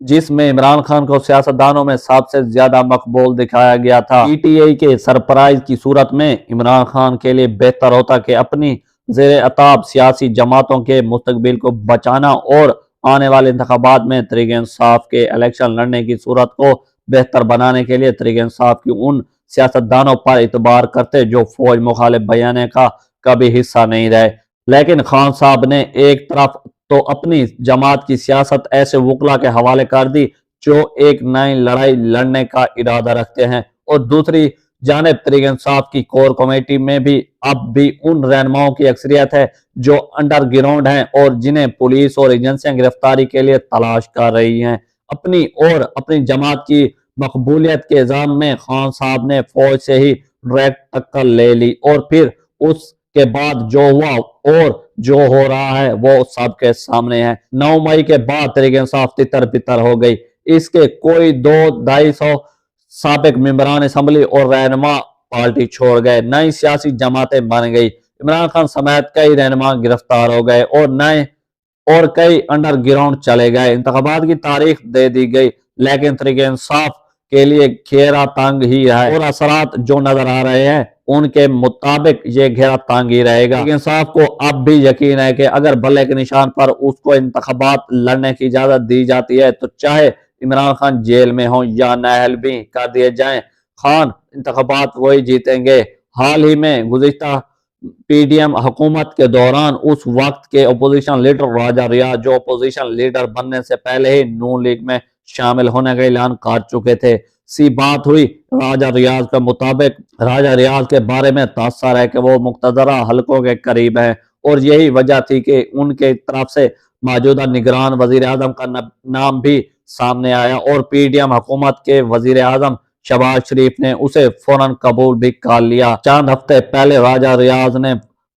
جس میں عمران خان کو سیاستدانوں میں سب سے زیادہ مقبول دکھایا گیا تھا۔ پی ٹی آئی کے سرپرائز کی صورت میں عمران خان کے لیے بہتر ہوتا کہ اپنی زیر اطاعت سیاسی جماعتوں کے مستقبل کو بچانا اور آنے والے انتخابات میں تحریک انصاف کے الیکشن لڑنے کی صورت کو بہتر بنانے کے لیے تحریک انصاف کی ان سیاستدانوں پر اعتبار کرتے جو فوج مخالف بیانیے کا کبھی حصہ نہیں رہے۔ لیکن خان صاحب نے ایک طرف تو اپنی جماعت کی سیاست ایسے وکلا کے حوالے کر دی جو ایک نئی لڑائی لڑنے کا ارادہ رکھتے ہیں، اور دوسری جانب تحریک انصاف کی کور کمیٹی میں بھی اب بھی ان رہنماؤں کی اکثریت ہے جو انڈر گراؤنڈ ہیں اور جنہیں پولیس اور ایجنسیاں گرفتاری کے لیے تلاش کر رہی ہیں۔ اپنی جماعت کی مقبولیت کے الزام میں خان صاحب نے فوج سے ہی ڈائریکٹ ٹکر لے لی، اور پھر اس کے بعد جو ہوا اور جو ہو رہا ہے وہ سب کے سامنے ہے۔ 9 مئی کے بعد تحریک انصاف تتر بتر ہو گئی۔ اس کے کوئی 200-250 سابق ممبران اسمبلی اور رہنما پارٹی چھوڑ گئے، نئی سیاسی جماعتیں بن گئی، عمران خان سمیت کئی رہنما گرفتار ہو گئے اور کئی انڈر گراؤنڈ چلے گئے۔ انتخابات کی تاریخ دے دی گئی، لیکن تحریک انصاف کے لیے گھیرا تنگ ہی ہے، اور اثرات جو نظر آ رہے ہیں ان کے مطابق یہ گھیرا تنگ ہی رہے گا۔ تحریک انصاف کو اب بھی یقین ہے کہ اگر بلے کے نشان پر اس کو انتخابات لڑنے کی اجازت دی جاتی ہے تو چاہے عمران خان جیل میں ہوں یا نااہل بھی کر دیے جائیں، خان انتخابات وہی جیتیں گے۔ حال ہی میں گزشتہ پی ڈی ایم حکومت کے دوران اس وقت کے اپوزیشن لیڈر راجہ ریاض، جو اپوزیشن لیڈر بننے سے پہلے ہی نون لیگ میں شامل ہونے کا اعلان کر چکے تھے، سی بات ہوئی راجہ ریاض کے مطابق راجہ ریاض کے بارے میں تاثر ہے کہ وہ مقتدرہ حلقوں کے قریب ہیں، اور یہی وجہ تھی کہ ان کے طرف سے موجودہ نگران وزیر اعظم کا نام بھی سامنے آیا، اور پی ڈی ایم حکومت کے وزیر اعظم شہباز شریف نے اسے فوراً قبول بھی کر لیا۔ چند ہفتے پہلے راجہ ریاض نے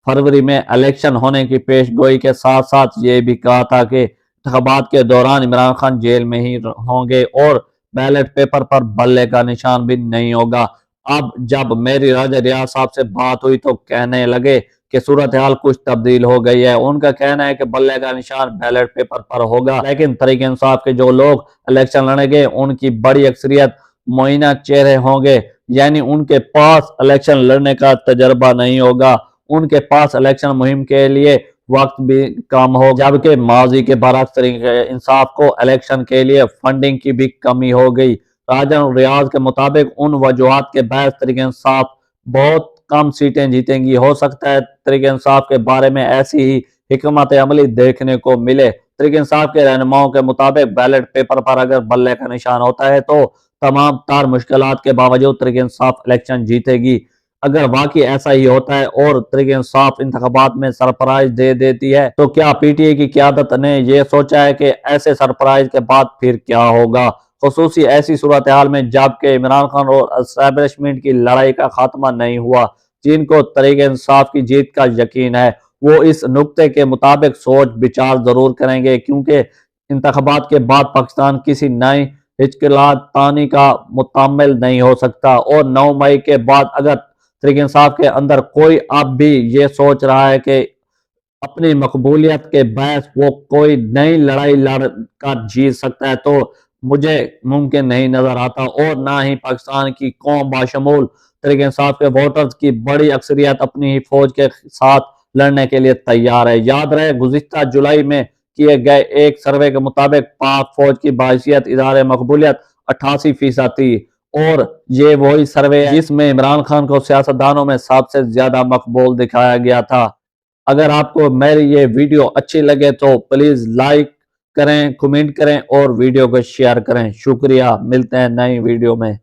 فروری میں الیکشن ہونے کی پیش گوئی کے ساتھ ساتھ یہ بھی کہا تھا کہ انتخابات کے دوران عمران خان جیل میں ہی ہوں گے اور بیلٹ پیپر پر بلے کا نشان بھی نہیں ہوگا۔ اب جب میری راجہ ریاض صاحب سے بات ہوئی تو کہنے لگے کہ صورتحال کچھ تبدیل ہو گئی ہے۔ ان کا کہنا ہے کہ بلے کا نشان بیلٹ پیپر پر ہوگا، لیکن تحریک انصاف کے جو لوگ الیکشن لڑیں گے ان کی بڑی اکثریت معینہ چہرے ہوں گے، یعنی ان کے پاس الیکشن لڑنے کا تجربہ نہیں ہوگا، ان کے پاس الیکشن مہم کے لیے وقت بھی کم ہو، جبکہ ماضی کے برعکس تحریک انصاف کو الیکشن کے لیے فنڈنگ کی بھی کمی ہو گئی۔ راجہ ریاض کے مطابق ان وجوہات کے باعث تحریک انصاف بہت کم سیٹیں جیتیں گی۔ ہو سکتا ہے تحریک انصاف کے بارے میں ایسی ہی حکمت عملی دیکھنے کو ملے۔ تحریک انصاف کے رہنماؤں کے مطابق بیلٹ پیپر پر اگر بلے کا نشان ہوتا ہے تو تمام تر مشکلات کے باوجود تحریک انصاف الیکشن جیتے گی۔ اگر واقعی ایسا ہی ہوتا ہے اور تحریک انصاف انتخابات میں سرپرائز دے دیتی ہے تو کیا پی ٹی آئی کی قیادت نے یہ سوچا ہے کہ ایسے سرپرائز کے بعد پھر کیا ہوگا، خصوصی ایسی صورتحال میں جبکہ عمران خان اور اسٹیبلشمنٹ کی لڑائی کا خاتمہ نہیں ہوا؟ جن کو تحریک انصاف کی جیت کا یقین ہے وہ اس نقطے کے مطابق سوچ بچار ضرور کریں گے، کیونکہ انتخابات کے بعد پاکستان کسی نئی ہچکلات تانی کا متحمل نہیں ہو سکتا، اور 9 مئی کے بعد اگر تحریک انصاف کے اندر کوئی اب بھی یہ سوچ رہا ہے کہ اپنی مقبولیت کے باعث وہ کوئی نئی لڑائی لڑ کر جیت سکتا ہے تو مجھے ممکن نہیں نظر آتا، اور نہ ہی پاکستان کی قوم بشمول تحریک انصاف کے ووٹرز کی بڑی اکثریت اپنی ہی فوج کے ساتھ لڑنے کے لیے تیار ہے۔ یاد رہے گزشتہ جولائی میں کیے گئے ایک سروے کے مطابق پاک فوج کی بحیثیت اظہار مقبولیت 88% تھی، اور یہ وہی سروے ہے جس میں عمران خان کو سیاستدانوں میں سب سے زیادہ مقبول دکھایا گیا تھا۔ اگر آپ کو میری یہ ویڈیو اچھی لگے تو پلیز لائک کریں، کمنٹ کریں اور ویڈیو کو شیئر کریں۔ شکریہ، ملتے ہیں نئی ویڈیو میں۔